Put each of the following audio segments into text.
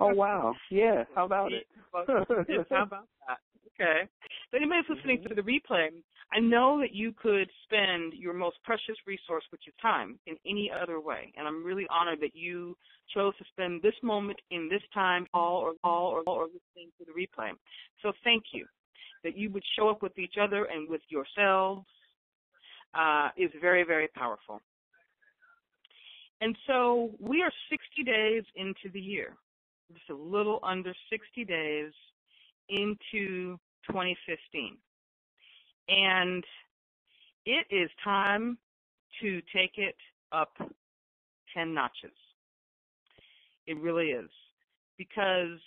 Oh, wow. Yeah, how about it? Well, yes, how about that? Okay. So anybody's listening to the replay, I know that you could spend your most precious resource, which is time, in any other way. And I'm really honored that you chose to spend this moment in this time or listening to the replay. So thank you. That you would show up with each other and with yourselves is very, very powerful. And so we are 60 days into the year, just a little under 60 days into 2015. And it is time to take it up 10 notches. It really is. Because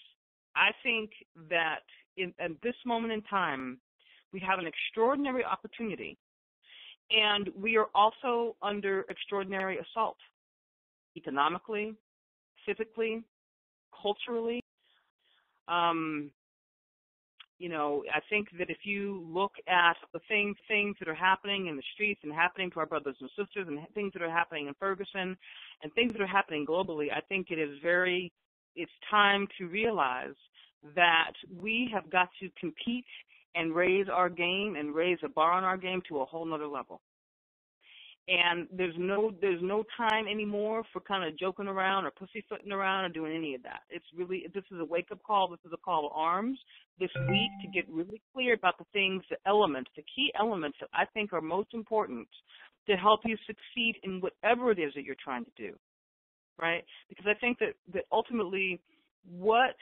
I think that at this moment in time, we have an extraordinary opportunity. And we are also under extraordinary assault, economically, physically, culturally. I think that if you look at the things that are happening in the streets and happening to our brothers and sisters and things that are happening in Ferguson and things that are happening globally, I think it's time to realize that we have got to compete and raise our game and raise the bar on our game to a whole nother level. And there's no time anymore for kind of joking around or pussyfooting around or doing any of that. This is a wake-up call. This is a call to arms this week to get really clear about the key elements that I think are most important to help you succeed in whatever it is that you're trying to do, right? Because I think that ultimately what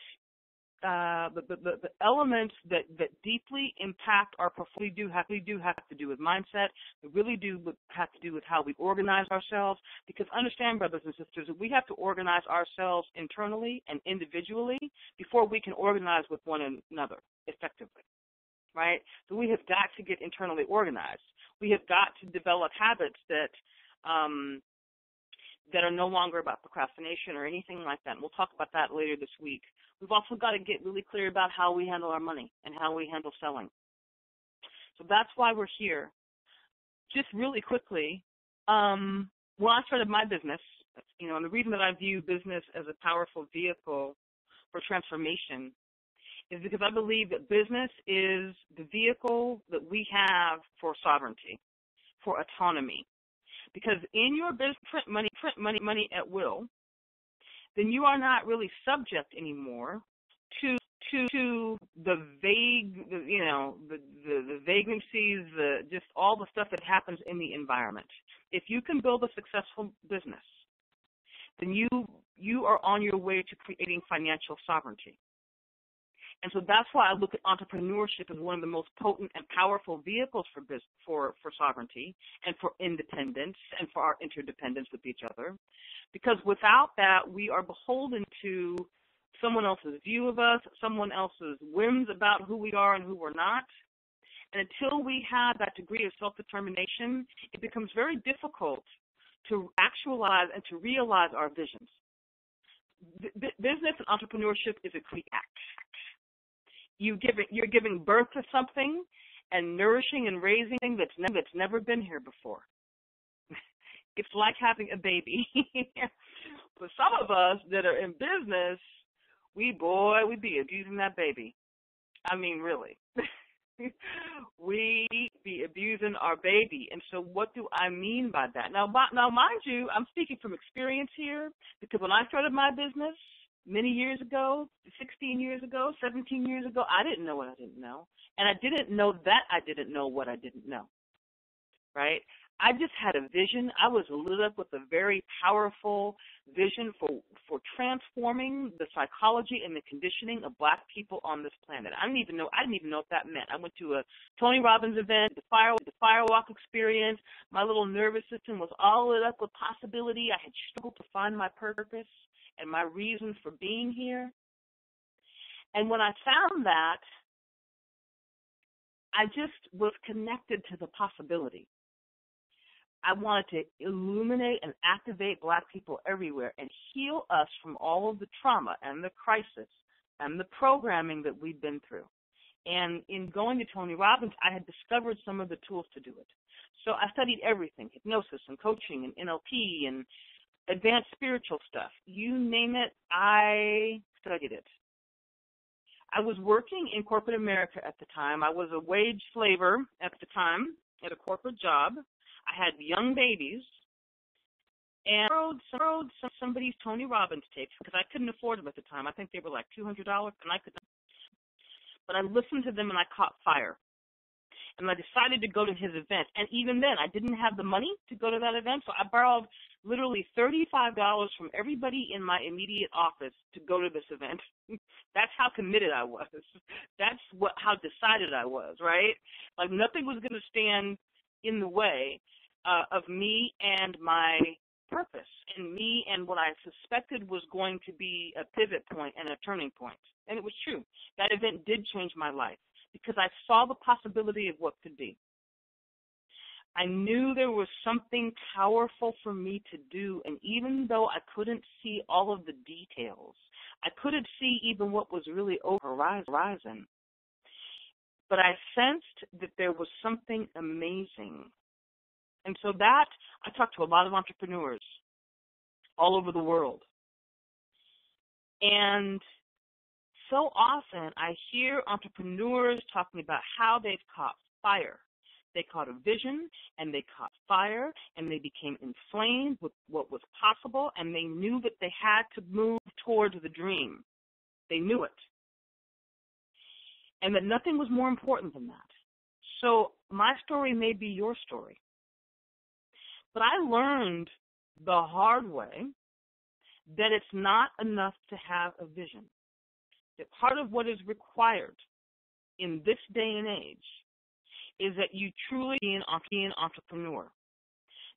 the elements that deeply impact our performance really do have to do with mindset. They really do have to do with how we organize ourselves. Because understand, brothers and sisters, that we have to organize ourselves internally and individually before we can organize with one another effectively, right? So we have got to get internally organized. We have got to develop habits that are no longer about procrastination or anything like that. And we'll talk about that later this week. We've also got to get really clear about how we handle our money and how we handle selling. So that's why we're here. Just really quickly, when I started my business, and the reason that I view business as a powerful vehicle for transformation is because I believe that business is the vehicle that we have for sovereignty, for autonomy. Because in your business, print money at will, then you are not really subject anymore to the vague, the vagrancies, just all the stuff that happens in the environment. If you can build a successful business, then you are on your way to creating financial sovereignty. And so that's why I look at entrepreneurship as one of the most potent and powerful vehicles for sovereignty and for independence and for our interdependence with each other. Because without that, we are beholden to someone else's view of us, someone else's whims about who we are and who we're not. And until we have that degree of self-determination, it becomes very difficult to actualize and to realize our visions. Business and entrepreneurship is a complete act. You're giving birth to something and nourishing and raising that's never been here before. It's like having a baby. For some of us that are in business, we'd be abusing that baby. I mean, really. We be abusing our baby. And so what do I mean by that? Now, mind you, I'm speaking from experience here, because when I started my business, many years ago, 16 years ago, 17 years ago, I didn't know what I didn't know. And I didn't know that I didn't know what I didn't know, right? I just had a vision. I was lit up with a very powerful vision for transforming the psychology and the conditioning of Black people on this planet. I didn't even know what that meant. I went to a Tony Robbins event, the firewalk experience. My little nervous system was all lit up with possibility. I had struggled to find my purpose and my reasons for being here. And when I found that, I just was connected to the possibility. I wanted to illuminate and activate Black people everywhere and heal us from all of the trauma and the crisis and the programming that we've been through. And in going to Tony Robbins, I had discovered some of the tools to do it. So I studied everything, hypnosis and coaching and NLP and advanced spiritual stuff. You name it, I studied it. I was working in corporate America at the time. I was a wage slaver at the time at a corporate job. I had young babies. And I borrowed somebody's Tony Robbins tapes because I couldn't afford them at the time. I think they were like $200, and I couldn't. But I listened to them, and I caught fire. And I decided to go to his event. And even then, I didn't have the money to go to that event, so I borrowed literally $35 from everybody in my immediate office to go to this event. That's how committed I was. That's how decided I was, right? Like nothing was going to stand in the way of me and my purpose, and me and what I suspected was going to be a pivot point and a turning point. And it was true. That event did change my life because I saw the possibility of what could be. I knew there was something powerful for me to do, and even though I couldn't see all of the details, I couldn't see even what was really over the horizon, but I sensed that there was something amazing. And so that, I talked to a lot of entrepreneurs all over the world. And so often I hear entrepreneurs talking about how they've caught fire. They caught a vision, and they caught fire, and they became inflamed with what was possible, and they knew that they had to move towards the dream. They knew it. And that nothing was more important than that. So my story may be your story. But I learned the hard way that it's not enough to have a vision. That part of what is required in this day and age is that you truly be an entrepreneur.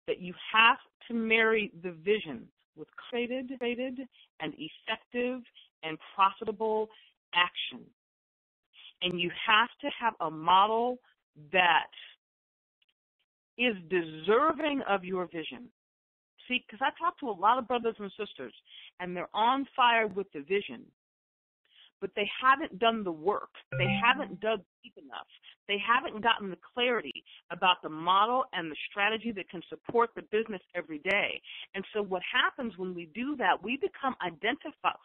That you have to marry the vision with created and effective and profitable action. And you have to have a model that is deserving of your vision. See, because I talk to a lot of brothers and sisters, and they're on fire with the vision, but they haven't done the work. They haven't dug deep enough. They haven't gotten the clarity about the model and the strategy that can support the business every day. And so what happens when we do that, we become identified,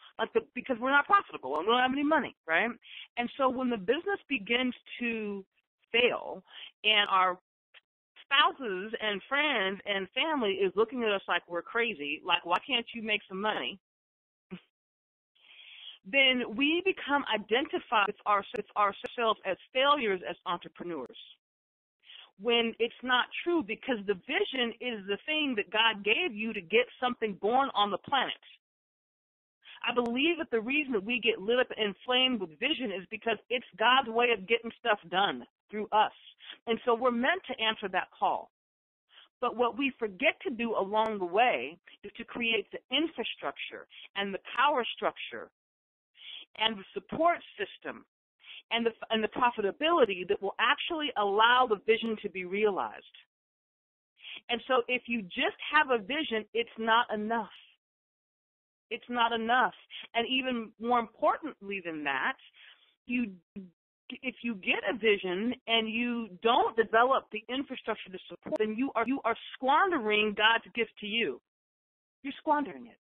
because we're not profitable and we don't have any money, right? And so when the business begins to fail and our spouses and friends and family is looking at us like we're crazy, like, why can't you make some money? Then we become identified with ourselves as failures as entrepreneurs. When it's not true, because the vision is the thing that God gave you to get something born on the planet. I believe that the reason that we get lit up and inflamed with vision is because it's God's way of getting stuff done through us. And so we're meant to answer that call. But what we forget to do along the way is to create the infrastructure and the power structure and the support system and the profitability that will actually allow the vision to be realized. And so if you just have a vision, it's not enough. It's not enough. And even more importantly than that, if you get a vision and you don't develop the infrastructure to support, then you are squandering God's gift to you. You're squandering it.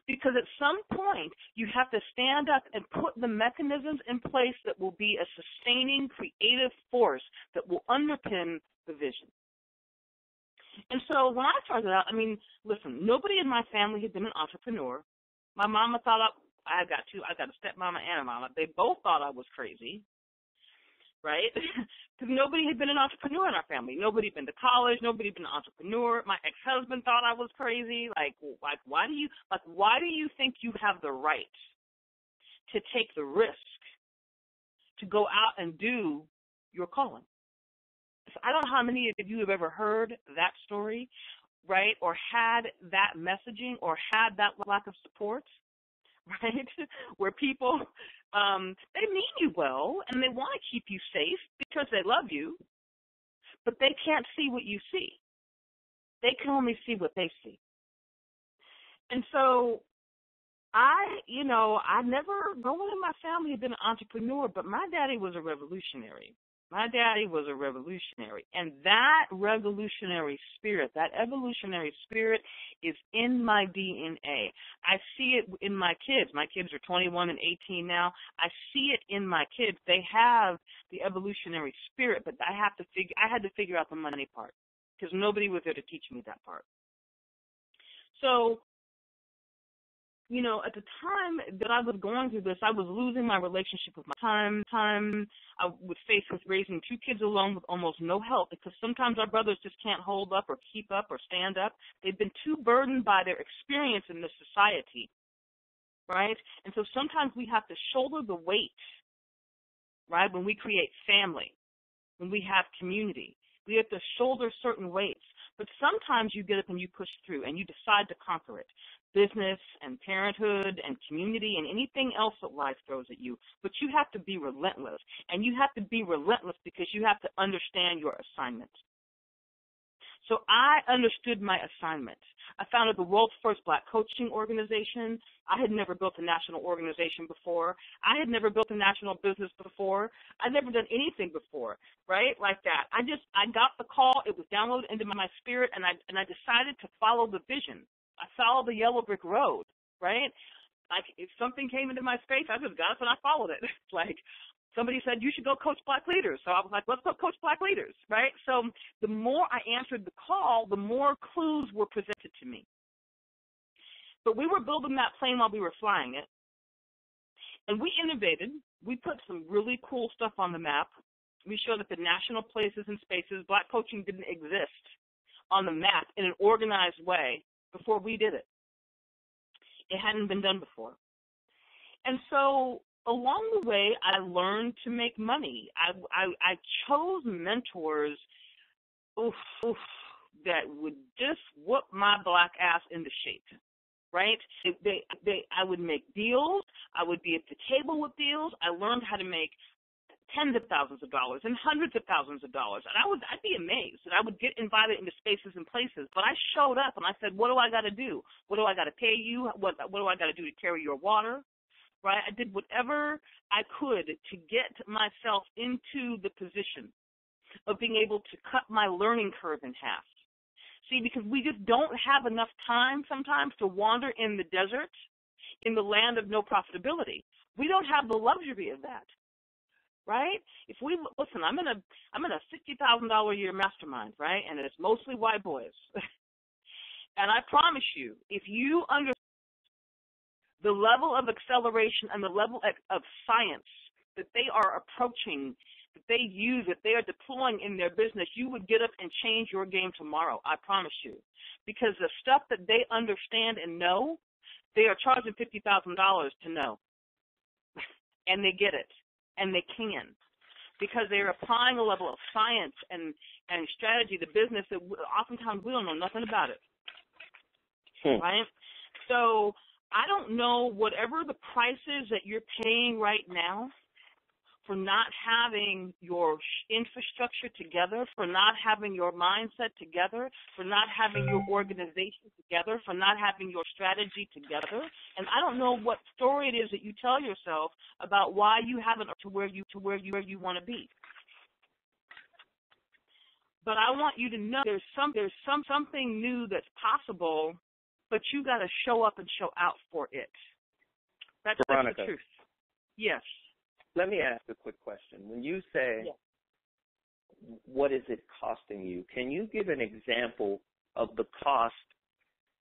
Because at some point, you have to stand up and put the mechanisms in place that will be a sustaining, creative force that will underpin the vision. And so when I started out, listen, nobody in my family had been an entrepreneur. My mama thought I got a stepmama and a mama. They both thought I was crazy, right? Because nobody had been an entrepreneur in our family. Nobody had been to college. Nobody had been an entrepreneur. My ex-husband thought I was crazy. Why do you think you have the right to take the risk to go out and do your calling? So I don't know how many of you have ever heard that story, right, or had that messaging or had that lack of support, right, where people, they mean you well and they want to keep you safe because they love you, but they can't see what you see. They can only see what they see. And so no one in my family had been an entrepreneur, but my daddy was a revolutionary. My daddy was a revolutionary, and that revolutionary spirit, that evolutionary spirit is in my DNA. I see it in my kids. My kids are 21 and 18 now. I see it in my kids. They have the evolutionary spirit, but I had to figure out the money part because nobody was there to teach me that part. So, you know, at the time that I was going through this, I was losing my relationship with my time. I was faced with raising 2 kids alone with almost no help because sometimes our brothers just can't hold up or keep up or stand up. They've been too burdened by their experience in this society, right? And so sometimes we have to shoulder the weight, right, when we create family, when we have community. We have to shoulder certain weights. But sometimes you get up and you push through and you decide to conquer it. Business and parenthood and community and anything else that life throws at you. But you have to be relentless. And you have to be relentless because you have to understand your assignment. So I understood my assignment. I founded the world's first Black coaching organization. I had never built a national organization before. I had never built a national business before. I'd never done anything before, right, like that. I got the call. It was downloaded into my spirit, and I decided to follow the vision. I followed the yellow brick road, right? Like if something came into my space, I just got up and I followed it. Like somebody said, you should go coach Black leaders. So I was like, let's go coach Black leaders, right? So the more I answered the call, the more clues were presented to me. But we were building that plane while we were flying it. And we innovated. We put some really cool stuff on the map. We showed that the national places and spaces, Black coaching didn't exist on the map in an organized way before we did it. It hadn't been done before. And so along the way, I learned to make money. I chose mentors that would just whoop my Black ass into shape, right? I would make deals. I would be at the table with deals. I learned how to make tens of thousands of dollars and hundreds of thousands of dollars. And I'd be amazed. And I would get invited into spaces and places. But I showed up and I said, what do I got to do? What do I got to pay you? What do I got to do to carry your water? Right? I did whatever I could to get myself into the position of being able to cut my learning curve in half. See, because we just don't have enough time sometimes to wander in the desert in the land of no profitability. We don't have the luxury of that. Right? If we listen, I'm in a $60,000 a year mastermind, right? And it's mostly white boys. And I promise you, if you understand the level of acceleration and the level of science that they are approaching, that they use, that they are deploying in their business, you would get up and change your game tomorrow. I promise you, because the stuff that they understand and know, they are charging $50,000 to know, and they get it. And they can, because they're applying a level of science and strategy to business that oftentimes we don't know nothing about it, right? So I don't know whatever the price is that you're paying right now for not having your infrastructure together, for not having your mindset together, for not having your organization together, for not having your strategy together. And I don't know what story it is that you tell yourself about why you haven't to where you want to be. But I want you to know there's something new that's possible, but you got to show up and show out for it. That's the truth. Yes. Let me ask a quick question. When you say, what is it costing you, can you give an example of the cost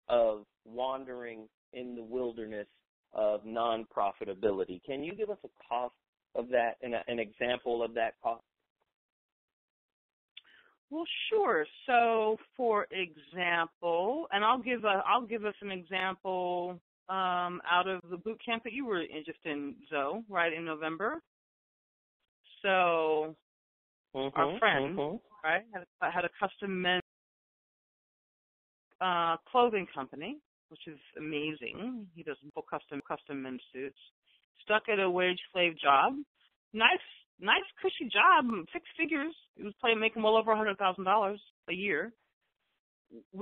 of wandering in the wilderness of non-profitability? Can you give us a cost of that and an example of that cost? Well, sure. So, for example, and I'll give us an example out of the boot camp that you were just in, Zoe, right, in November. So our friend, right, had a custom men's clothing company, which is amazing. He does custom men's suits. Stuck at a wage slave job. Nice cushy job, 6 figures. He was making well over $100,000 a year.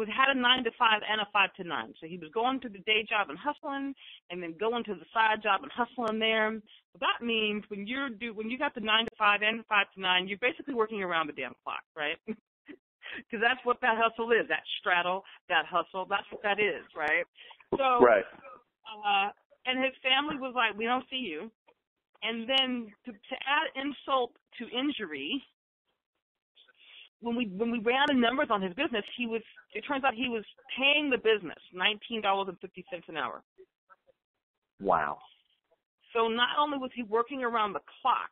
had a 9 to 5 and a 5 to 9. So he was going to the day job and hustling, and then going to the side job and hustling there. So that means when you got the 9 to 5 and the 5 to 9, you're basically working around the damn clock, right? Because that's what that hustle is. That straddle, that hustle, that's what that is, right? So, right. And his family was like, "We don't see you." And then to add insult to injury, when we ran the numbers on his business, it turns out he was paying the business $19.50 an hour. Wow. So not only was he working around the clock,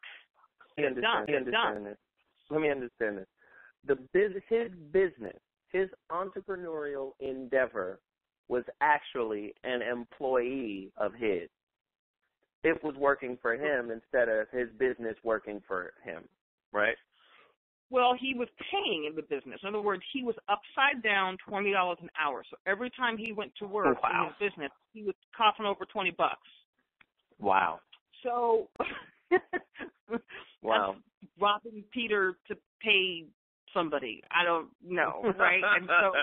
Let me understand this. His business, his entrepreneurial endeavor was actually an employee of his. It was working for him instead of his business working for him, right? Well, he was paying in the business. In other words, he was upside down $20 an hour. So every time he went to work in his business, he was coughing over $20. Wow. So wow. That's robbing Peter to pay somebody. I don't know, right? And so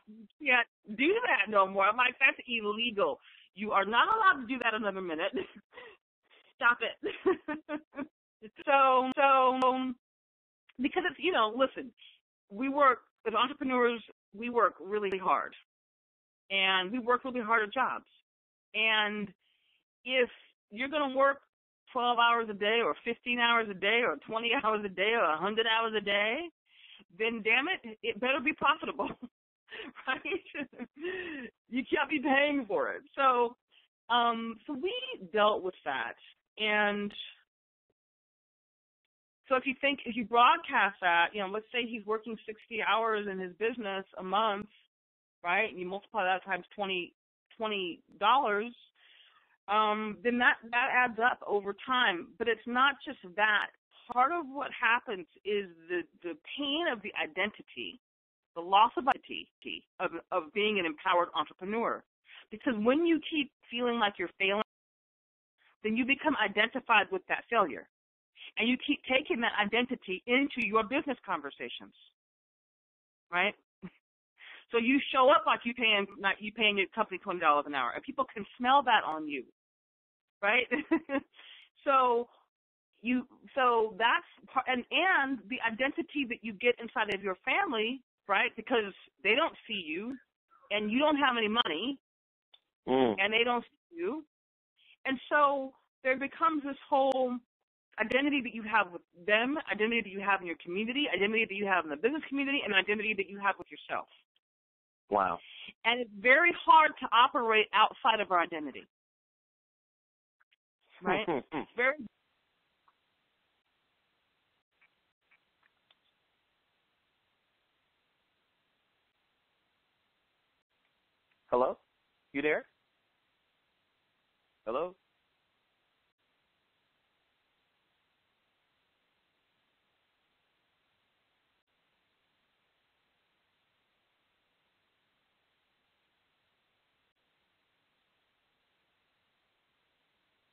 you can't do that no more. I'm like, that's illegal. You are not allowed to do that another minute. Stop it. So because it's, listen, we work as entrepreneurs, we work really hard. And we work really hard at jobs. And if you're going to work 12 hours a day or 15 hours a day or 20 hours a day or 100 hours a day, then damn it, it better be profitable, right? You can't be paying for it. So we dealt with that. And so if you broadcast that, let's say he's working 60 hours in his business a month, right? And you multiply that times $20, then that adds up over time. But it's not just that. Part of what happens is the pain of the identity, the loss of identity of being an empowered entrepreneur. Because when you keep feeling like you're failing, then you become identified with that failure. And you keep taking that identity into your business conversations, right? So you show up like you paying your company $20 an hour, and people can smell that on you, right? So that's part, and the identity that you get inside of your family, right? Because they don't see you, and you don't have any money, and they don't see you, and so there becomes this whole identity that you have with them, identity that you have in your community, identity that you have in the business community, and identity that you have with yourself. Wow. And it's very hard to operate outside of our identity. Right? It's very. Hello? You there? Hello?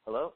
Hello?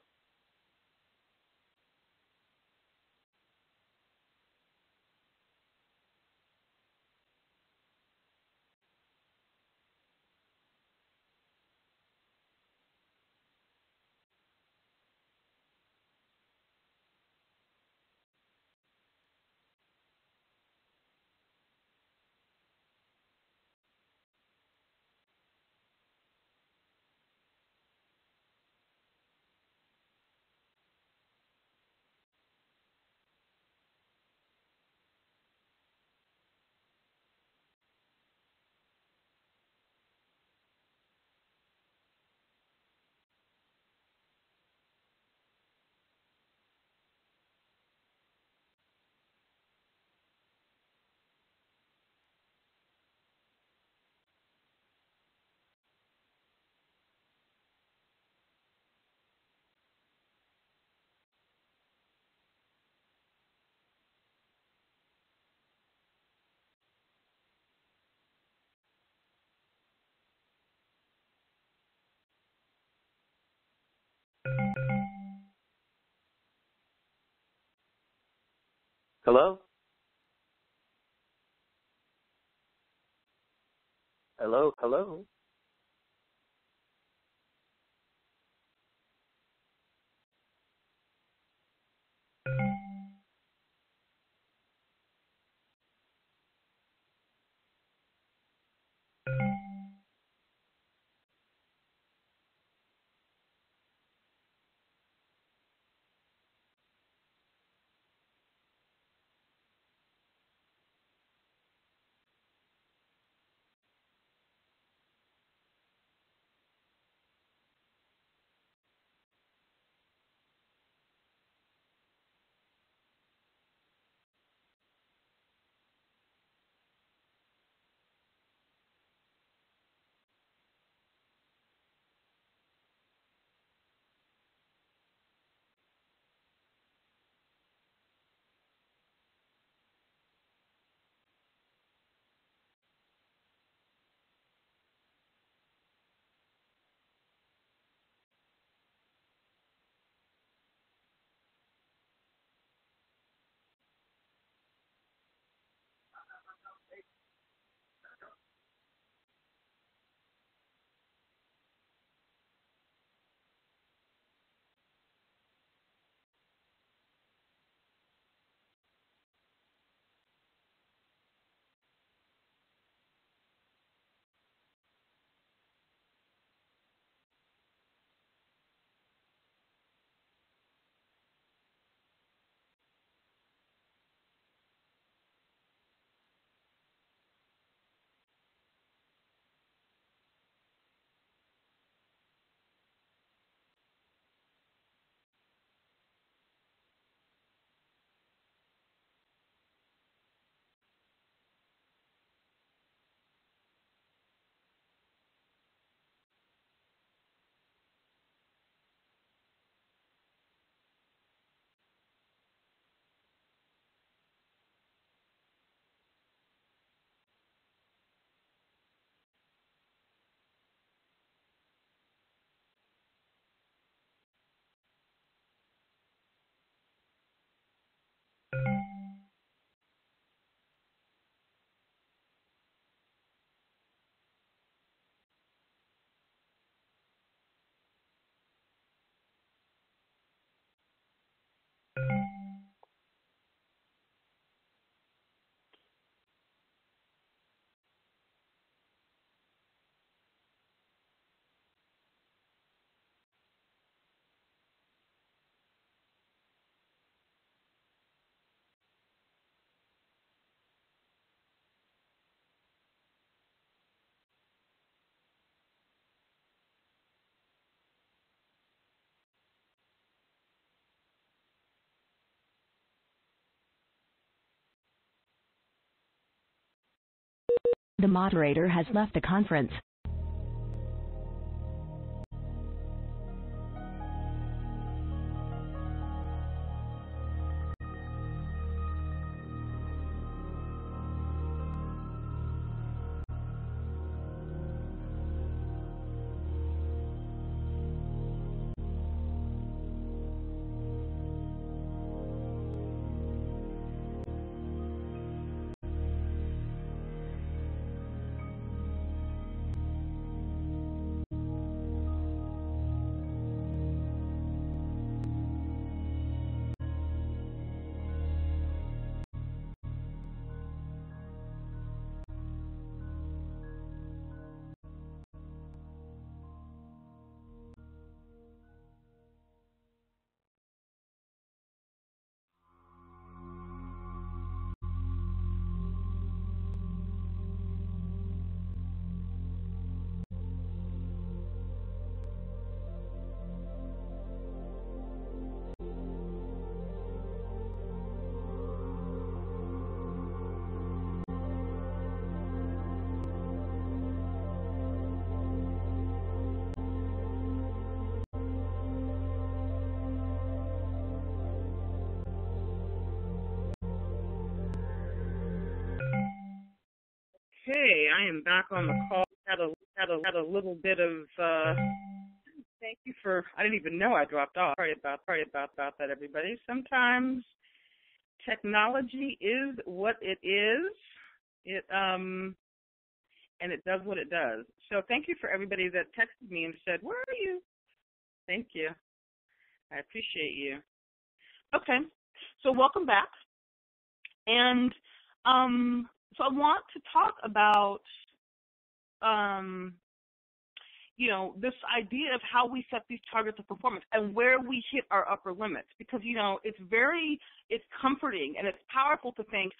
Hello? Hello, hello. The moderator has left the conference. Okay, I am back on the call. Had a little bit of thank you for. I didn't even know I dropped off. Sorry about that, everybody. Sometimes technology is what it is. and it does what it does. So thank you for everybody that texted me and said, where are you? Thank you. I appreciate you. Okay, so welcome back. And so I want to talk about, this idea of how we set these targets of performance and where we hit our upper limits. Because, it's comforting and it's powerful to think,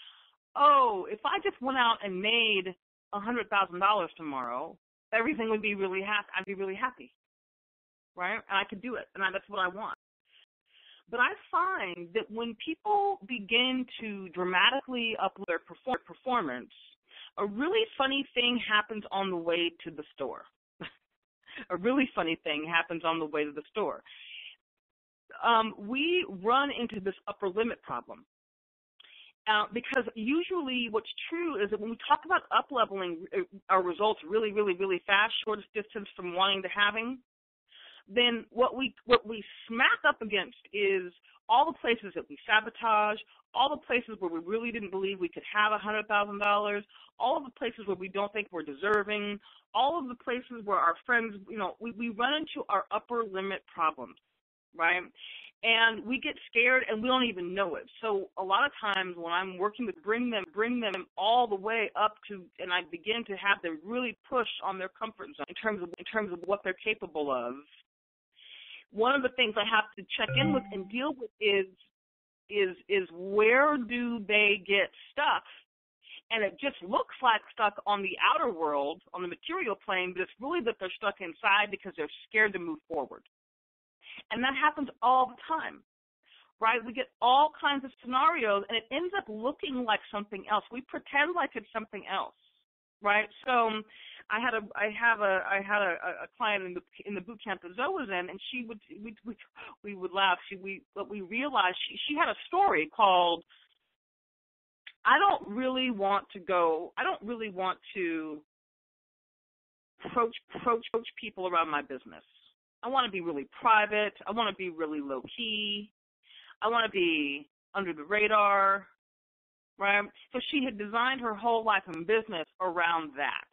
oh, if I just went out and made $100,000 tomorrow, everything would be really happy. I'd be really happy, right? And I could do it, and that's what I want. But I find that when people begin to dramatically up their performance, a really funny thing happens on the way to the store. A really funny thing happens on the way to the store. We run into this upper limit problem. Because usually what's true is that when we talk about up-leveling our results really, really, really fast, shortest distance from wanting to having, then what we smack up against is all the places that we sabotage, all the places where we really didn't believe we could have $100,000, all of the places where we don't think we're deserving, all of the places where our friends, we run into our upper limit problems, right? And we get scared and we don't even know it. So a lot of times when I'm working to bring them all the way up to, and I begin to have them really push on their comfort zone in terms of what they're capable of, one of the things I have to check in with and deal with is where do they get stuck? And it just looks like stuck on the outer world, on the material plane, but it's really that they're stuck inside because they're scared to move forward. And that happens all the time, right? We get all kinds of scenarios, and it ends up looking like something else. We pretend like it's something else, right? So I had a client in the boot camp that Zoe was in, and we would laugh. But we realized she had a story called I don't really want to approach people around my business. I want to be really private. I want to be really low key. I want to be under the radar, right? So she had designed her whole life and business around that,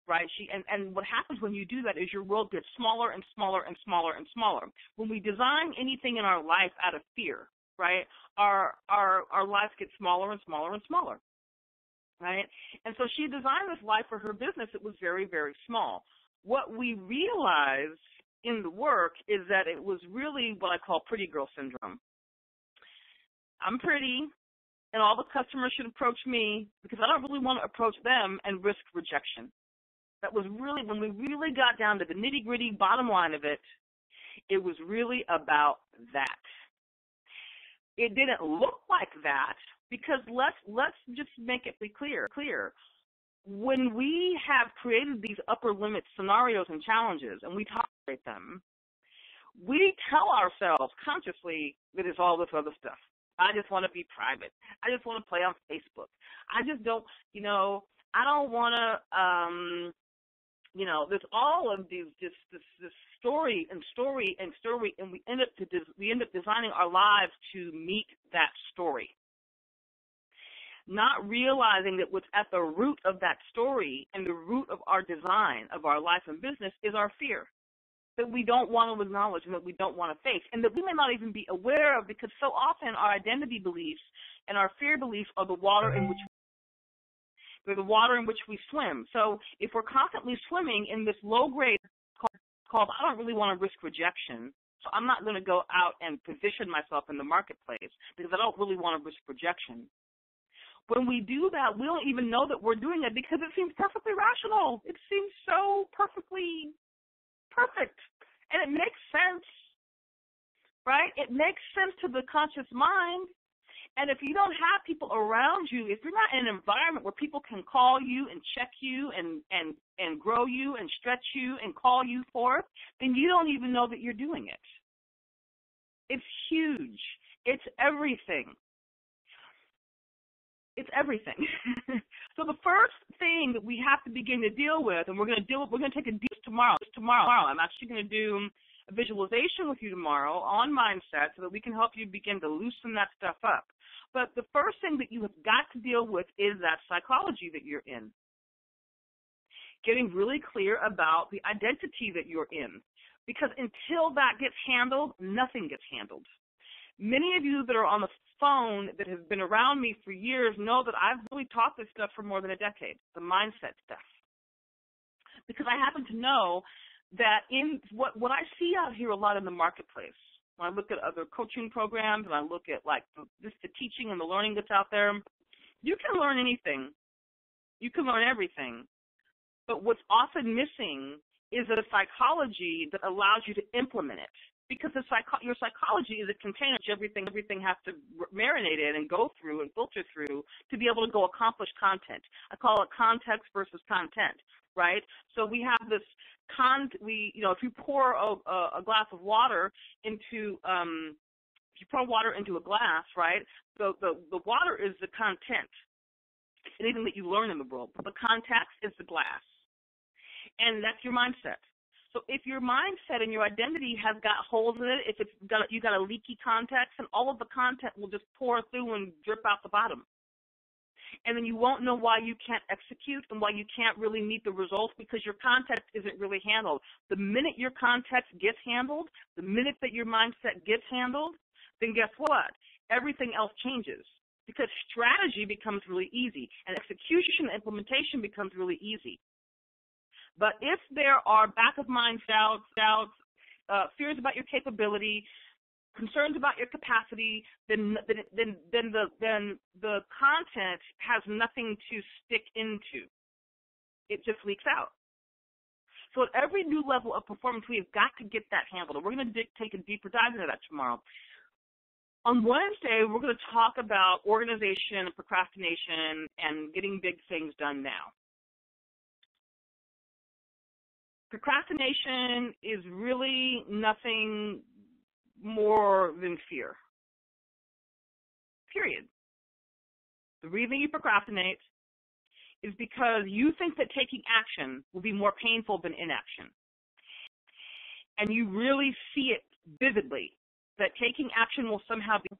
right? And what happens when you do that is your world gets smaller and smaller and smaller and smaller. When we design anything in our life out of fear, right, our life gets smaller and smaller and smaller, right? And so she designed this life for her business that was very, very small. What we realized in the work is that it was really what I call pretty girl syndrome. I'm pretty, and all the customers should approach me because I don't really want to approach them and risk rejection. That was really, when we really got down to the nitty-gritty bottom line of it, it was really about that. It didn't look like that because let's just make it be clear. When we have created these upper limit scenarios and challenges and we tolerate them, we tell ourselves consciously that it's all this other stuff. I just want to be private. I just want to play on Facebook. I just don't, I don't want to, there's all of these, this story, and we end up designing our lives to meet that story. Not realizing that what's at the root of that story and the root of our design of our life and business is our fear that we don't want to acknowledge and that we don't want to face and that we may not even be aware of because so often our identity beliefs and our fear beliefs are the water in which we swim. So if we're constantly swimming in this low grade called I don't really want to risk rejection, so I'm not going to go out and position myself in the marketplace because I don't really want to risk rejection. When we do that, we don't even know that we're doing it because it seems perfectly rational. It seems so perfectly perfect. And it makes sense, right? It makes sense to the conscious mind. And if you don't have people around you, if you're not in an environment where people can call you and check you and grow you and stretch you and call you forth, then you don't even know that you're doing it. It's huge. It's everything. It's everything. So the first thing that we have to begin to deal with, and we're going to take a deep tomorrow. I'm actually going to do a visualization with you tomorrow on mindset so that we can help you begin to loosen that stuff up. But the first thing that you have got to deal with is that psychology that you're in. getting really clear about the identity that you're in. Because until that gets handled, nothing gets handled. Many of you that are on the phone that have been around me for years know that I've really taught this stuff for more than a decade, the mindset stuff. Because I happen to know that in what I see out here a lot in the marketplace, when I look at other coaching programs and I look at like the teaching and the learning that's out there, you can learn anything. You can learn everything. But what's often missing is a psychology that allows you to implement it. Because your psychology is a container which everything has to marinate in and go through and filter through to be able to go accomplish content. I call it context versus content, right? So we have this if you pour a glass of water into a glass, right? The water is the content, anything that you learn in the world. The context is the glass, and that's your mindset. So if your mindset and your identity has got holes in it, if you got a leaky context, and all of the content will just pour through and drip out the bottom. And then you won't know why you can't execute and why you can't really meet the results because your context isn't really handled. The minute your context gets handled, the minute that your mindset gets handled, then guess what? Everything else changes because strategy becomes really easy and execution and implementation becomes really easy. But if there are back-of-mind doubts, fears about your capability, concerns about your capacity, then the content has nothing to stick into. It just leaks out. So at every new level of performance, we have got to get that handled. And we're going to take a deeper dive into that tomorrow. On Wednesday, we're going to talk about organization and procrastination and getting big things done now. Procrastination is really nothing more than fear. Period. The reason you procrastinate is because you think that taking action will be more painful than inaction. And you really see it vividly, that taking action will somehow be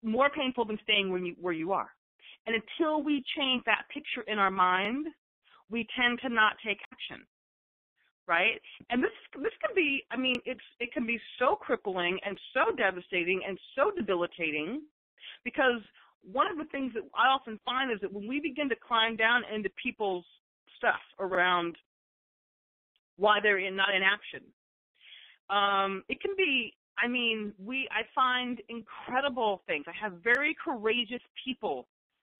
more painful than staying where you are. And until we change that picture in our mind, we tend to not take action, right? And this can be, it can be so crippling and so devastating and so debilitating because one of the things that I often find is that when we begin to climb down into people's stuff around why they're not in action, it can be, I find incredible things. I have very courageous people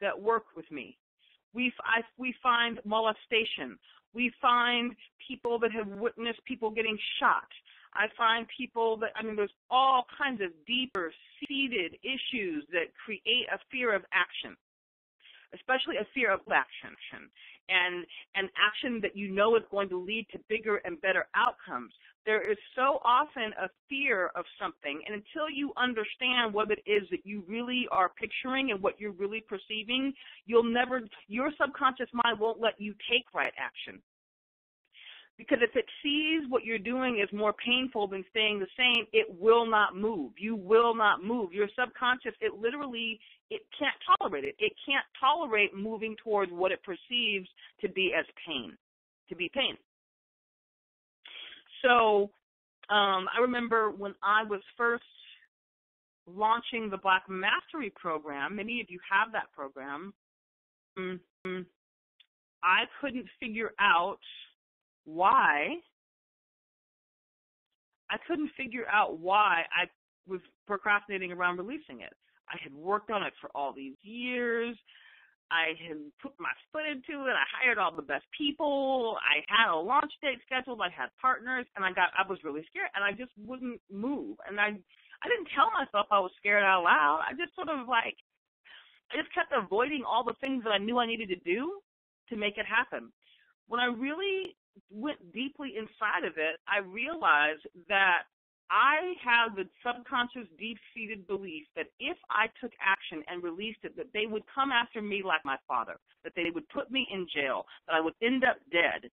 that work with me. We find molestation. We find people that have witnessed people getting shot. I find people that, there's all kinds of deeper seated issues that create a fear of action, especially a fear of action and action that you know is going to lead to bigger and better outcomes. There is so often a fear of something, and until you understand what it is that you really are picturing and what you're really perceiving, your subconscious mind won't let you take right action. Because if it sees what you're doing is more painful than staying the same, it will not move. You will not move. Your subconscious, it can't tolerate it. It can't tolerate moving towards what it perceives to be as pain, So I remember when I was first launching the Black Mastery program, many of you have that program, I couldn't figure out why I was procrastinating around releasing it. I had worked on it for all these years. I had put my foot into it. I hired all the best people. I had a launch date scheduled. I had partners, and I was really scared, and I just wouldn't move. And I didn't tell myself I was scared out loud. I just I just kept avoiding all the things that I knew I needed to do to make it happen. When I really went deeply inside of it, I realized that I have the subconscious, deep-seated belief that if I took action and released it, that they would come after me like my father, that they would put me in jail, that I would end up dead.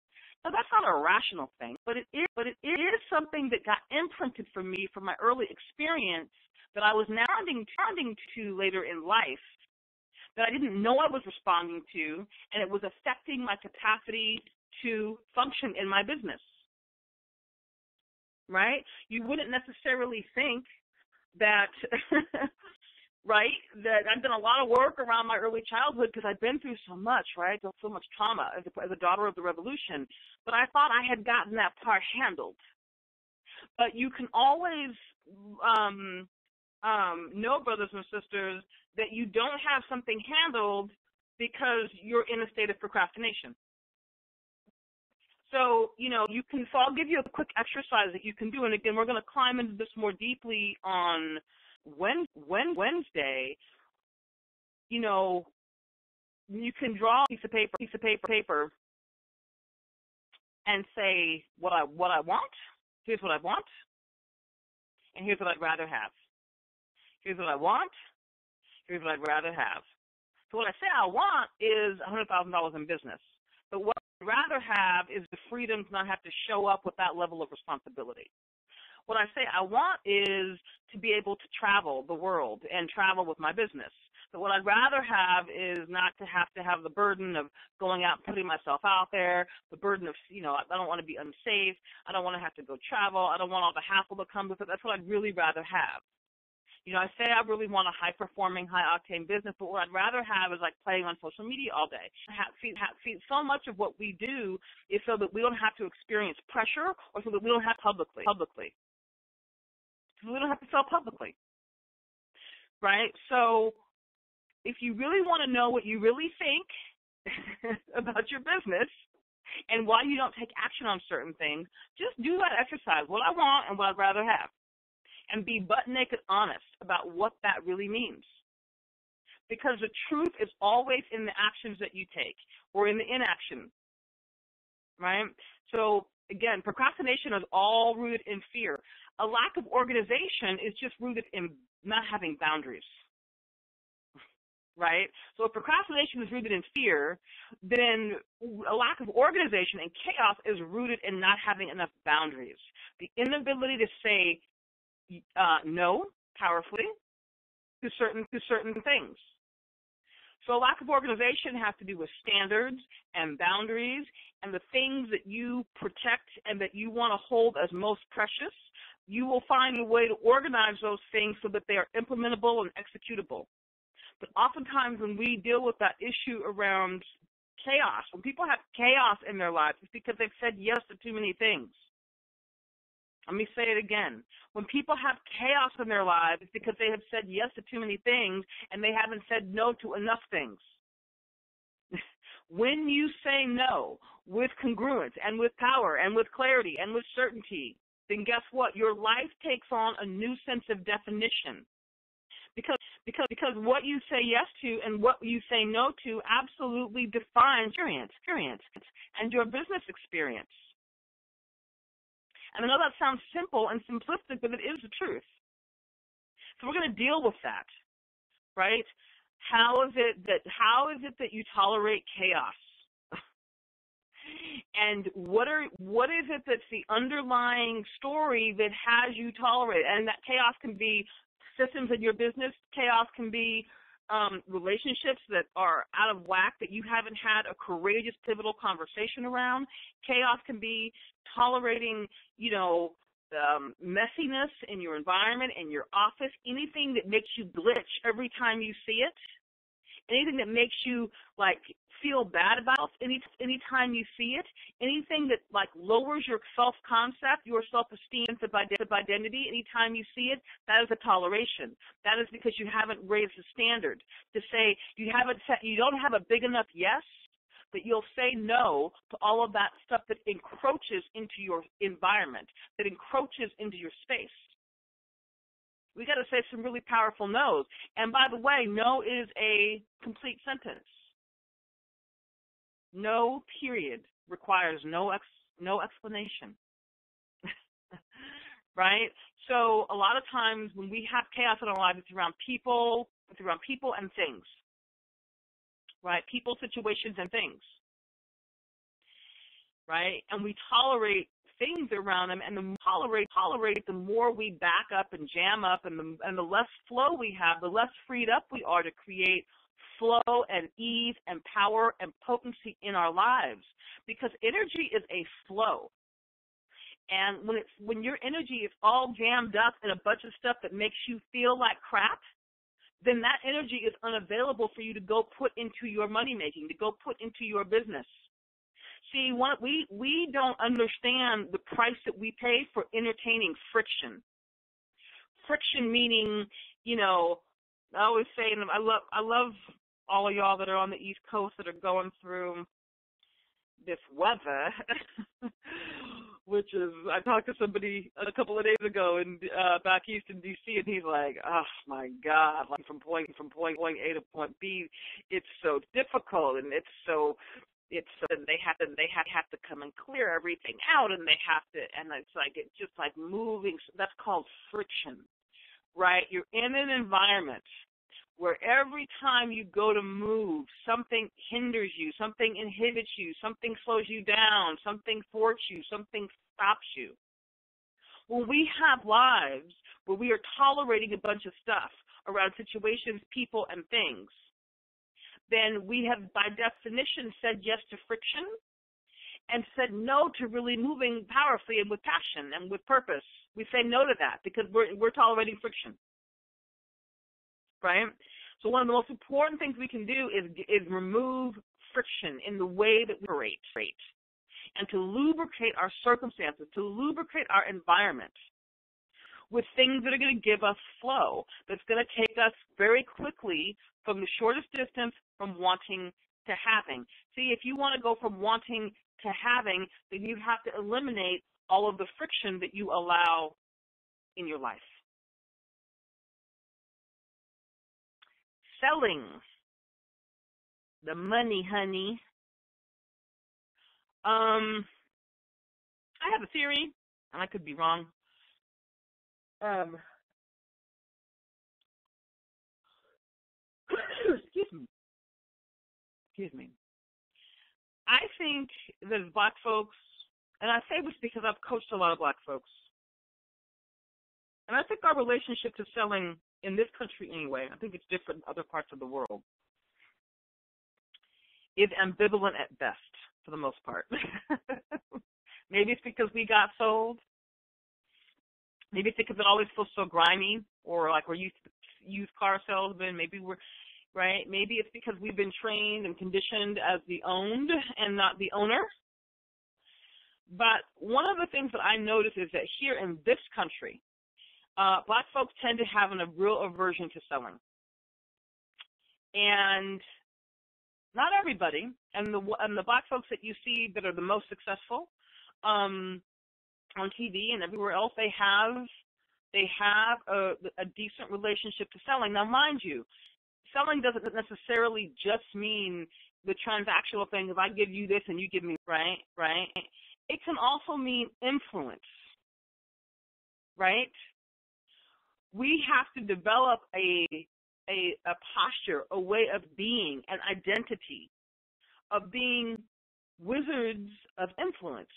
Now, that's not a rational thing, but it is something that got imprinted for me from my early experience that I was now responding to later in life, that I didn't know I was responding to, and it was affecting my capacity to function in my business, right? You wouldn't necessarily think that, right, that I've done a lot of work around my early childhood because I've been through so much, right, so much trauma as a daughter of the revolution. But I thought I had gotten that part handled. But you can always know, brothers and sisters, that you don't have something handled because you're in a state of procrastination. So, you can, so I'll give you a quick exercise that you can do. And again, we're going to climb into this more deeply on Wednesday. You can draw a piece of paper and say what I want. Here's what I want. And here's what I'd rather have. Here's what I want. Here's what I'd rather have. So what I say I want is $100,000 in business. But what I'd rather have is the freedom to not have to show up with that level of responsibility. What I say I want is to be able to travel the world and travel with my business. But what I'd rather have is not to have the burden of going out and putting myself out there, the burden of, I don't want to be unsafe. I don't want to have to go travel. I don't want all the hassle that comes with it. That's what I'd really rather have. I say I really want a high-performing, high-octane business, but what I'd rather have is like playing on social media all day. So much of what we do is so that we don't have to experience pressure or so that we don't have publicly. So we don't have to sell publicly, right? So if you really want to know what you really think about your business and why you don't take action on certain things, just do that exercise, what I want and what I'd rather have. And be butt naked honest about what that really means. Because the truth is always in the actions that you take or in the inaction, right? So, again, procrastination is all rooted in fear. A lack of organization is just rooted in not having boundaries, right? So if procrastination is rooted in fear, then a lack of organization and chaos is rooted in not having enough boundaries. The inability to say no powerfully to certain things. So a lack of organization has to do with standards and boundaries and the things that you protect and that you want to hold as most precious. You will find a way to organize those things so that they are implementable and executable. But oftentimes when we deal with that issue around chaos, when people have chaos in their lives, it's because they've said yes to too many things. Let me say it again. When people have chaos in their lives, it's because they have said yes to too many things and they haven't said no to enough things. When you say no with congruence and with power and with clarity and with certainty, then guess what? Your life takes on a new sense of definition. Because what you say yes to and what you say no to absolutely defines experience and your business experience. And I know that sounds simple and simplistic, but it is the truth. So we're going to deal with that, right? How is it that you tolerate chaos? And what is it that's the underlying story that has you tolerate? And that chaos can be systems in your business. Chaos can be relationships that are out of whack that you haven't had a courageous, pivotal conversation around. Chaos can be tolerating, messiness in your environment, in your office, anything that makes you glitch every time you see it, anything that makes you feel bad about anytime you see it, anything that lowers your self-concept, your self-esteem, sense of identity anytime you see it, that is a toleration. That is because you haven't raised the standard to say you don't have a big enough yes, but you'll say no to all of that stuff that encroaches into your environment, that encroaches into your space. We got to say some really powerful no's. And by the way, no is a complete sentence. No, period, requires no explanation. Right? So a lot of times when we have chaos in our lives, it's around people and things. Right? People, situations, and things. Right? And we tolerate things around them, and the tolerate, the more we back up and jam up, and the less flow we have, the less freed up we are to create flow and ease and power and potency in our lives, because energy is a flow. And when your energy is all jammed up in a bunch of stuff that makes you feel like crap, then that energy is unavailable for you to go put into your money making, to go put into your business. See, we don't understand the price that we pay for entertaining friction. Friction meaning, you know, I always say, and I love all of y'all that are on the East Coast that are going through this weather, which is, I talked to somebody a couple of days ago in back east in D.C., and he's like, oh my God, like from point A to point B, it's so difficult, and it's so they have to come and clear everything out, and it's like, it's just like moving. That's called friction, right? You're in an environment where every time you go to move, something hinders you, something inhibits you, something slows you down, something thwarts you, something stops you. When we have lives where we are tolerating a bunch of stuff around situations, people, and things, then we have, by definition, said yes to friction and said no to really moving powerfully and with passion and with purpose. We say no to that because we're tolerating friction. Right? So one of the most important things we can do is remove friction in the way that we operate, and to lubricate our circumstances, to lubricate our environment with things that are going to give us flow, that's going to take us very quickly from the shortest distance from wanting to having. See, if you want to go from wanting to having, then you have to eliminate all of the friction that you allow in your life. Selling the money, honey. I have a theory, and I could be wrong. Excuse me. I think that black folks, and I say this because I've coached a lot of black folks, and I think our relationship to selling in this country anyway, I think it's different in other parts of the world, is ambivalent at best for the most part. Maybe it's because we got sold. Maybe it's because it always feels so grimy, or like we're used car salesmen. Maybe we're, right? Maybe it's because we've been trained and conditioned as the owned and not the owner. But one of the things that I notice is that here in this country, black folks tend to have a real aversion to selling. And not everybody, and the black folks that you see that are the most successful on TV and everywhere else, they have a decent relationship to selling. Now, mind you, selling doesn't necessarily just mean the transactional thing of I give you this and you give me, right? It can also mean influence, right? We have to develop a posture, a way of being, an identity of being wizards of influence,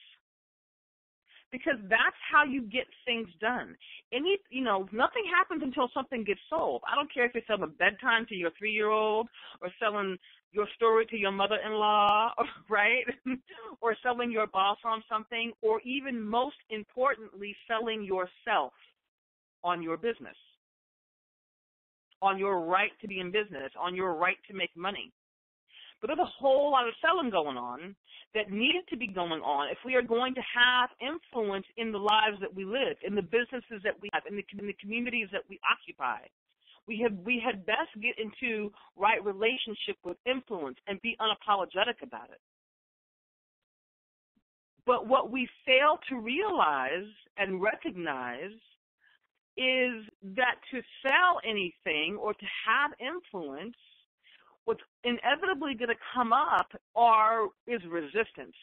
because that's how you get things done. Nothing happens until something gets sold. I don't care if you're selling bedtime to your 3-year-old or selling your story to your mother-in-law, right? Or selling your boss on something, or even most importantly, selling yourself on your business, on your right to be in business, on your right to make money. But there's a whole lot of selling going on that needed to be going on if we are going to have influence in the lives that we live, in the businesses that we have, in the communities that we occupy. We had best get into right relationship with influence and be unapologetic about it. But what we fail to realize and recognize is that to sell anything or to have influence, what's inevitably going to come up is resistance.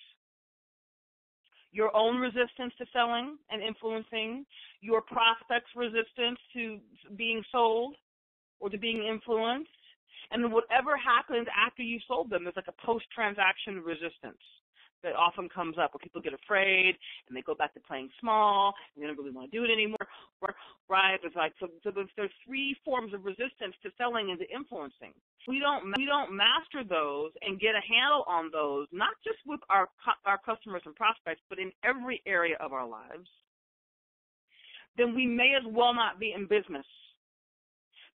Your own resistance to selling and influencing, your prospects' resistance to being sold or to being influenced, and then whatever happens after you sold them, there's like a post-transaction resistance that often comes up where people get afraid and they go back to playing small and they don't really want to do it anymore, right? It's like so there's three forms of resistance to selling and to influencing. We don't master those and get a handle on those, not just with our customers and prospects, but in every area of our lives. Then we may as well not be in business.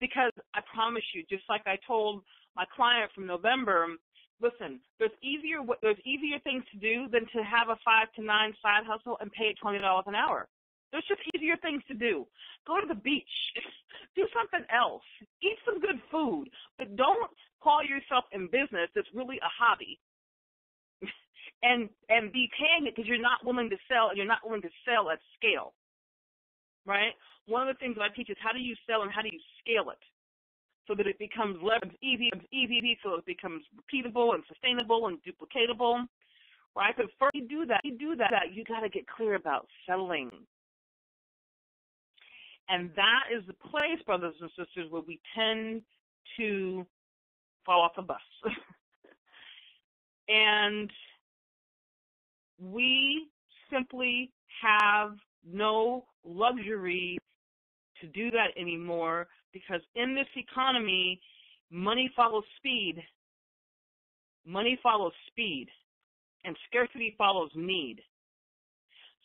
Because I promise you, just like I told my client from November, listen, there's easier things to do than to have a 5 to 9 side hustle and pay it $20 an hour. There's just easier things to do. Go to the beach. Do something else. Eat some good food. But don't call yourself in business that's really a hobby and be paying it because you're not willing to sell and you're not willing to sell at scale, right? One of the things that I teach is how do you sell and how do you scale it so that it becomes easy, so it becomes repeatable and sustainable and duplicatable, right? But first you do that, you got to get clear about selling. And that is the place, brothers and sisters, where we tend to fall off the bus. And we simply have no luxury to do that anymore because in this economy, money follows speed. Money follows speed, and scarcity follows need.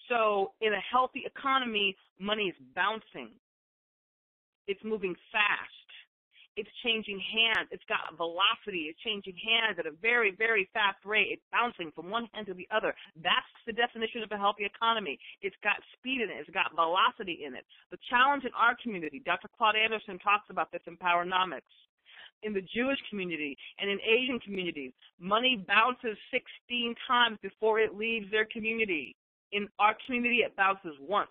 So in a healthy economy, money is bouncing. It's moving fast. It's changing hands. It's got velocity. It's changing hands at a very, very fast rate. It's bouncing from one hand to the other. That's the definition of a healthy economy. It's got speed in it. It's got velocity in it. The challenge in our community, Dr. Claude Anderson talks about this in Powernomics. In the Jewish community and in Asian communities, money bounces 16 times before it leaves their community. In our community, it bounces once.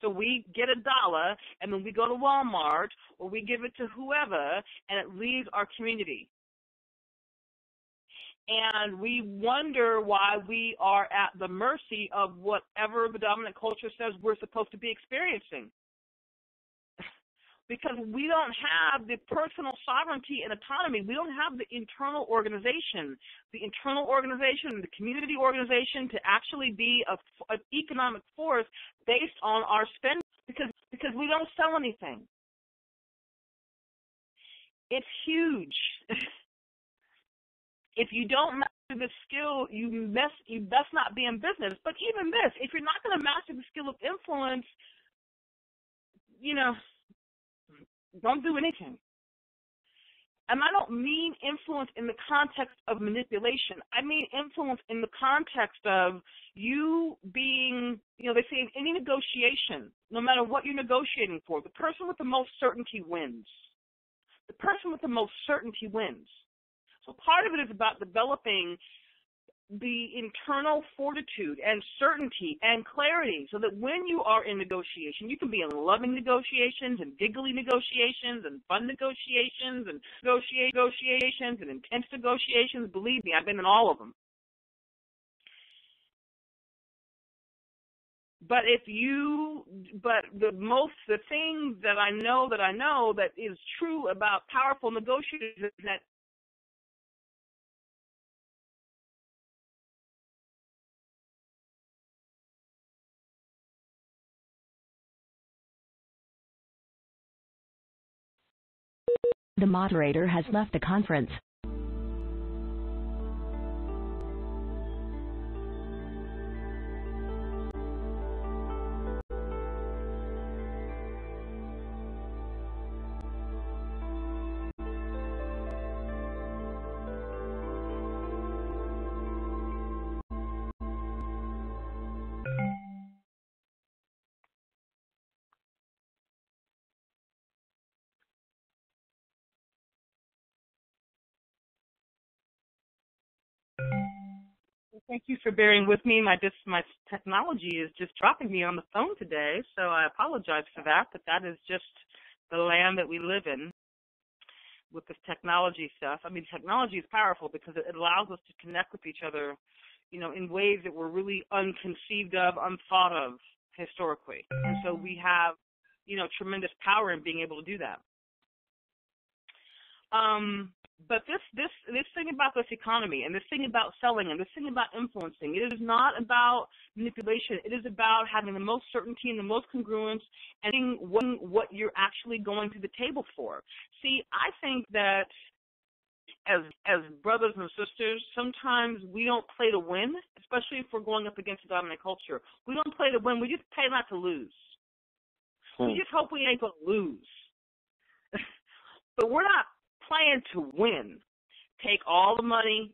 So we get $1, and then we go to Walmart, or we give it to whoever, and it leaves our community. And we wonder why we are at the mercy of whatever the dominant culture says we're supposed to be experiencing. Because we don't have the personal sovereignty and autonomy. We don't have the internal organization, the community organization to actually be an economic force based on our spending because we don't sell anything. It's huge. If you don't master the skill, you best not be in business. But even this, if you're not going to master the skill of influence, don't do anything. And I don't mean influence in the context of manipulation. I mean influence in the context of you being, they say in any negotiation, no matter what you're negotiating for, the person with the most certainty wins. The person with the most certainty wins. So part of it is about developing the internal fortitude and certainty and clarity so that when you are in negotiation, you can be in loving negotiations and giggly negotiations and fun negotiations and negotiations and intense negotiations. Believe me, I've been in all of them. But the thing that I know that is true about powerful negotiators is that The moderator has left the conference. Thank you for bearing with me. My technology is just dropping me on the phone today, so I apologize for that, but that is just the land that we live in with this technology stuff. I mean, technology is powerful because it allows us to connect with each other, in ways that were really unconceived of, unthought of historically. And so we have, tremendous power in being able to do that. But this thing about this economy and this thing about selling and this thing about influencing, it is not about manipulation. It is about having the most certainty and the most congruence and what you're actually going to the table for. See, I think that as brothers and sisters, sometimes we don't play to win, especially if we're going up against the dominant culture. We don't play to win. We just play not to lose. We just hope we ain't going to lose. But we're not playing to win. Take all the money,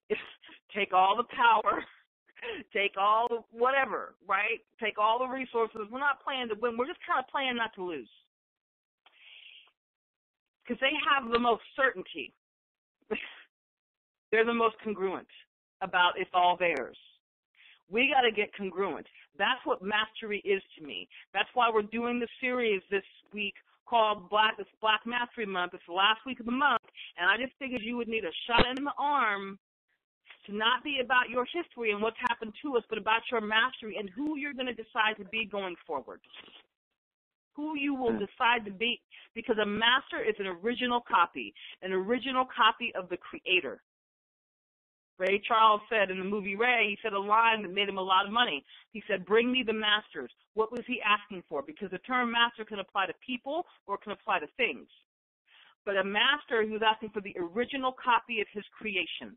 take all the power, take all the whatever, right? Take all the resources. We're not playing to win. We're just kind of playing not to lose. Because they have the most certainty. They're the most congruent about it's all theirs. We got to get congruent. That's what mastery is to me. That's why we're doing the series this week called Black Mastery Month. It's the last week of the month, and I just figured you would need a shot in the arm to not be about your history and what's happened to us, but about your mastery and who you're going to decide to be going forward. Who you will decide to be, because a master is an original copy of the creator. Ray Charles said in the movie Ray, he said a line that made him a lot of money. He said, bring me the masters. What was he asking for? Because the term master can apply to people or it can apply to things. But a master, he was asking for the original copy of his creation.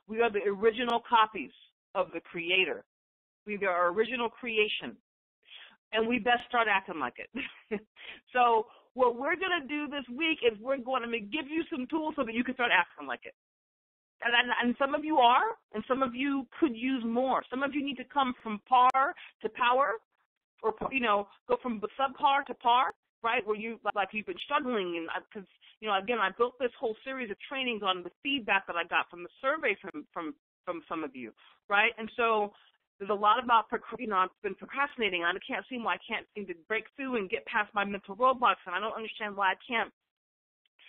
We are the original copies of the creator. We are our original creation. And we best start acting like it. So what we're going to do this week is we're going to give you some tools so that you can start acting like it. And some of you are, and some of you could use more. Some of you need to come from par to power, or, go from subpar to par, right, where you've been struggling. And because, again, I built this whole series of trainings on the feedback that I got from the survey from some of you, right? And so there's a lot about, I've been procrastinating. I can't seem to break through and get past my mental roadblocks, and I don't understand why I can't.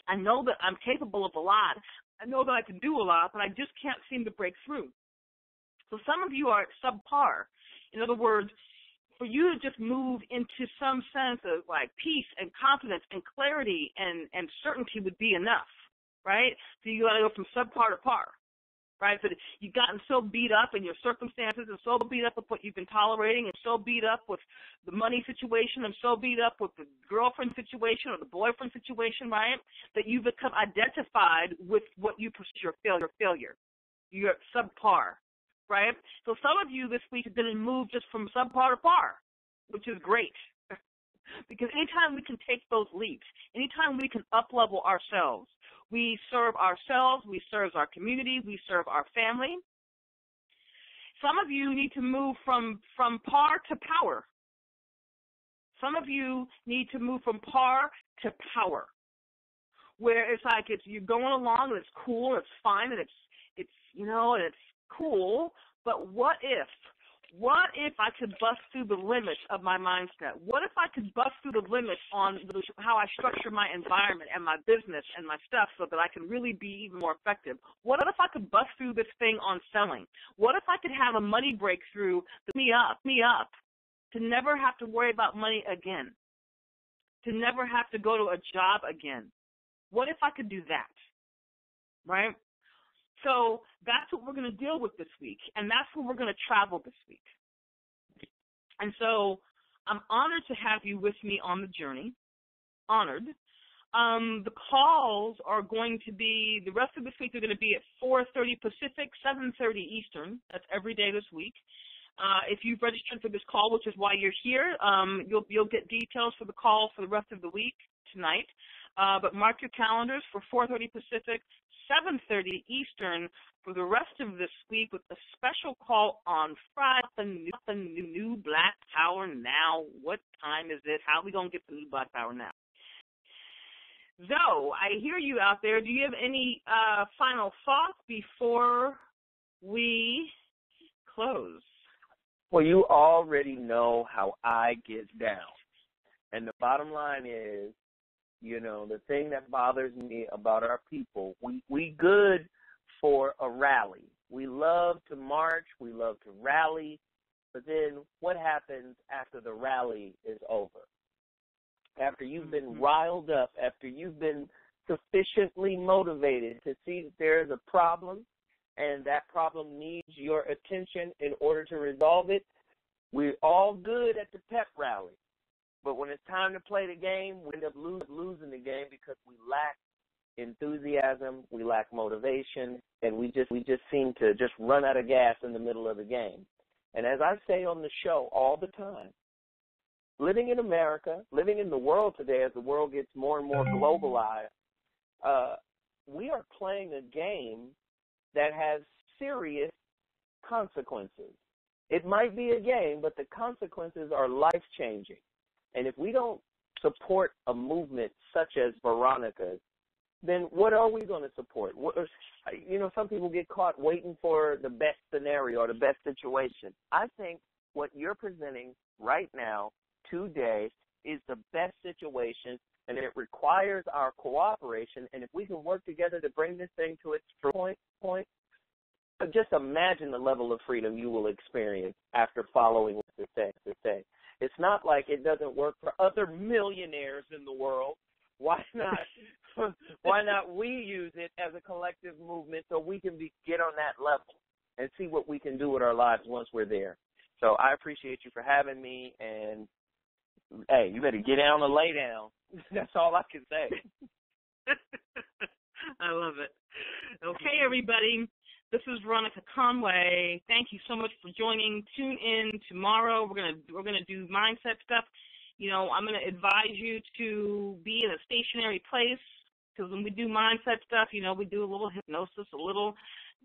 I know that I'm capable of a lot. I know that I can do a lot, but I just can't seem to break through. So some of you are at subpar. In other words, for you to just move into some sense of peace and confidence and clarity and certainty would be enough, right? So you got to go from subpar to par, right? But you've gotten so beat up in your circumstances and so beat up with what you've been tolerating and so beat up with the money situation and so beat up with the girlfriend situation or the boyfriend situation, right, that you become identified with what you perceive your failure. You're at subpar, right? So some of you this week are going to move just from subpar to par, which is great. Because anytime we can take those leaps, anytime we can up-level ourselves, we serve ourselves, we serve our community, we serve our family. Some of you need to move from par to power. Some of you need to move from par to power, where it's you're going along and it's cool and it's fine and it's and it's cool, but what if I could bust through the limits of my mindset? What if I could bust through the limits on how I structure my environment and my business and my stuff so that I can really be even more effective? What if I could bust through this thing on selling? What if I could have a money breakthrough to me up, to never have to worry about money again, to never have to go to a job again? What if I could do that, right? So that's what we're going to deal with this week, and that's where we're going to travel this week. And so I'm honored to have you with me on the journey, honored. The calls are going to be, the rest of this week, they're going to be at 4:30 Pacific, 7:30 Eastern. That's every day this week. If you've registered for this call, which is why you're here, you'll get details for the call for the rest of the week tonight. But mark your calendars for 4:30 Pacific, 7:30 Eastern for the rest of this week with a special call on Friday, the new Black Power now. What time is it? How are we going to get the new Black Power now? Zoe, I hear you out there. Do you have any final thoughts before we close? Well, you already know how I get down. And the bottom line is, the thing that bothers me about our people, we good for a rally. We love to march. We love to rally. But then what happens after the rally is over? After you've been riled up, after you've been sufficiently motivated to see that there is a problem and that problem needs your attention in order to resolve it, we're all good at the pep rally. But when it's time to play the game, we end up losing the game because we lack enthusiasm, we lack motivation, and we just seem to just run out of gas in the middle of the game. And as I say on the show all the time, living in America, living in the world today as the world gets more and more globalized, we are playing a game that has serious consequences. It might be a game, but the consequences are life-changing. And if we don't support a movement such as Veronica's, then what are we going to support? Some people get caught waiting for the best scenario or the best situation. I think what you're presenting right now, today, is the best situation, and it requires our cooperation. And if we can work together to bring this thing to its point, just imagine the level of freedom you will experience after following what they say. It's not like it doesn't work for other millionaires in the world. Why not we use it as a collective movement so we can get on that level and see what we can do with our lives once we're there. So I appreciate you for having me, and hey, you better get down and lay down. That's all I can say. I love it. Okay, everybody. This is Veronica Conway. Thank you so much for joining. Tune in tomorrow. We're gonna do mindset stuff. I'm gonna advise you to be in a stationary place, because when we do mindset stuff, we do a little hypnosis, a little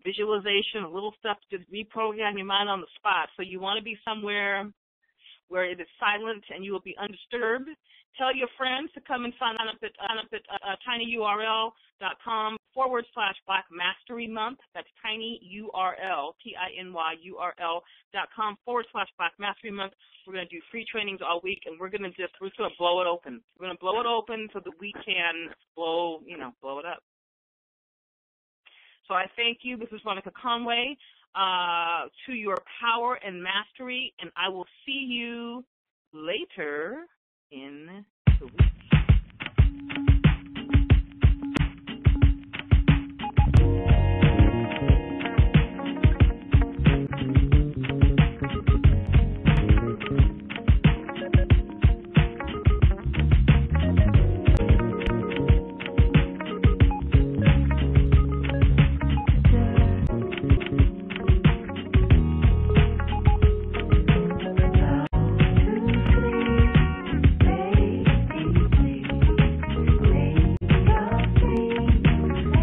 visualization, a little stuff to reprogram your mind on the spot. So you want to be somewhere where it is silent and you will be undisturbed. Tell your friends to come and sign up at tinyurl.com/Black Mastery Month. That's tinyurl, tinyurl.com/Black Mastery Month. We're going to do free trainings all week, and we're going to blow it open. We're going to blow it open so that we can blow it up. So I thank you. This is Veronica Conway. To your power and mastery, and I will see you later in the week.